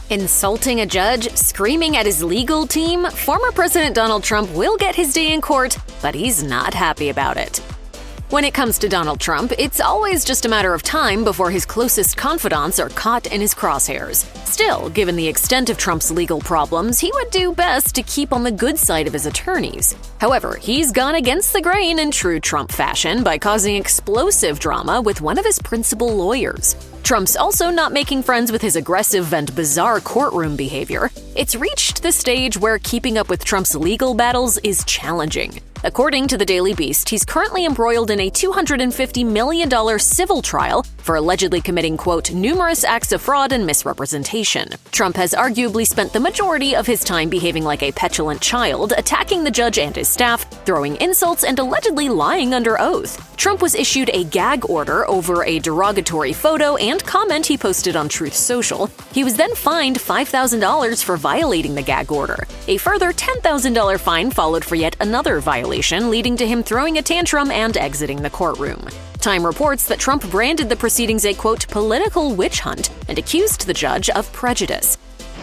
Insulting a judge, screaming at his legal team, former President Donald Trump will get his day in court, but he's not happy about it. When it comes to Donald Trump, it's always just a matter of time before his closest confidants are caught in his crosshairs. Still, given the extent of Trump's legal problems, he would do best to keep on the good side of his attorneys. However, he's gone against the grain in true Trump fashion by causing explosive drama with one of his principal lawyers. Trump's also not making friends with his aggressive and bizarre courtroom behavior. It's reached the stage where keeping up with Trump's legal battles is challenging. According to the Daily Beast, he's currently embroiled in a $250 million civil trial for allegedly committing, quote, numerous acts of fraud and misrepresentation. Trump has arguably spent the majority of his time behaving like a petulant child, attacking the judge and his staff, throwing insults, and allegedly lying under oath. Trump was issued a gag order over a derogatory photo and comment he posted on Truth Social. He was then fined $5,000 for violating the gag order. A further $10,000 fine followed for yet another violation, leading to him throwing a tantrum and exiting the courtroom. Time reports that Trump branded the proceedings a, quote, political witch hunt and accused the judge of prejudice.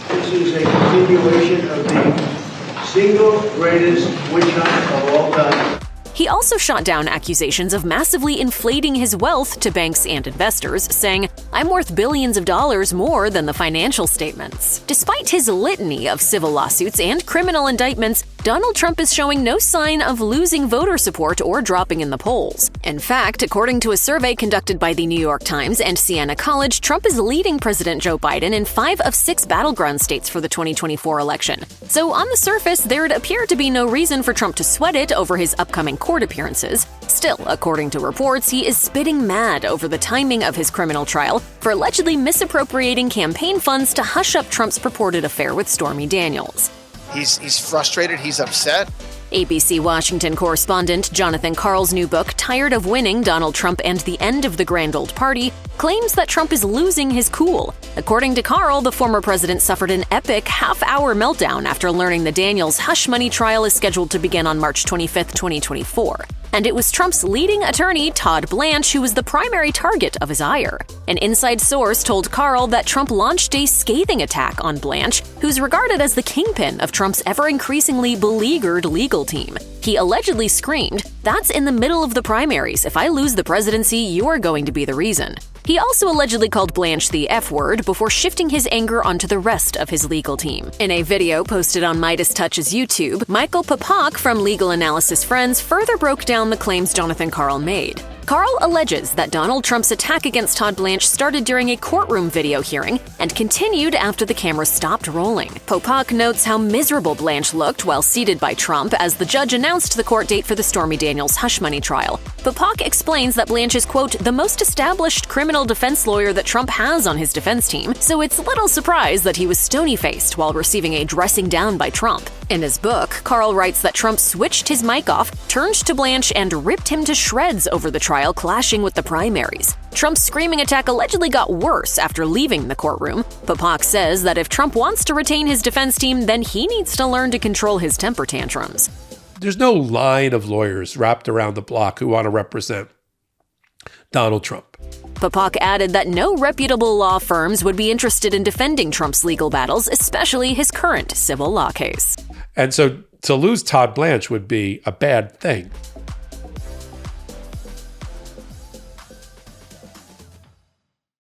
This is a continuation of the single greatest witch hunt of all time. He also shot down accusations of massively inflating his wealth to banks and investors, saying, "I'm worth billions of dollars more than the financial statements." Despite his litany of civil lawsuits and criminal indictments, Donald Trump is showing no sign of losing voter support or dropping in the polls. In fact, according to a survey conducted by the New York Times and Siena College, Trump is leading President Joe Biden in 5 of 6 battleground states for the 2024 election. So on the surface, there'd appear to be no reason for Trump to sweat it over his upcoming court appearances. Still, according to reports, he is spitting mad over the timing of his criminal trial for allegedly misappropriating campaign funds to hush up Trump's purported affair with Stormy Daniels. He's frustrated, he's upset. ABC Washington correspondent Jonathan Karl's new book, Tired of Winning: Donald Trump and the End of the Grand Old Party, claims that Trump is losing his cool. According to Karl, the former president suffered an epic half-hour meltdown after learning the Daniels hush money trial is scheduled to begin on March 25, 2024. And it was Trump's leading attorney, Todd Blanche, who was the primary target of his ire. An inside source told Karl that Trump launched a scathing attack on Blanche, who's regarded as the kingpin of Trump's ever-increasingly beleaguered legal team. He allegedly screamed, "That's in the middle of the primaries. If I lose the presidency, you're going to be the reason." He also allegedly called Blanche the F-word before shifting his anger onto the rest of his legal team. In a video posted on Midas Touch's YouTube, Michael Papak from Legal Analysis Friends further broke down the claims Jonathan Karl made. Karl alleges that Donald Trump's attack against Todd Blanche started during a courtroom video hearing and continued after the camera stopped rolling. Popak notes how miserable Blanche looked while seated by Trump as the judge announced the court date for the Stormy Daniels hush money trial. Popak explains that Blanche is, quote, the most established criminal defense lawyer that Trump has on his defense team, so it's little surprise that he was stony-faced while receiving a dressing down by Trump. In his book, Karl writes that Trump switched his mic off, turned to Blanche, and ripped him to shreds over the trial clashing with the primaries. Trump's screaming attack allegedly got worse after leaving the courtroom. Papak says that if Trump wants to retain his defense team, then he needs to learn to control his temper tantrums. There's no line of lawyers wrapped around the block who want to represent Donald Trump. Papak added that no reputable law firms would be interested in defending Trump's legal battles, especially his current civil law case. And so to lose Todd Blanche would be a bad thing.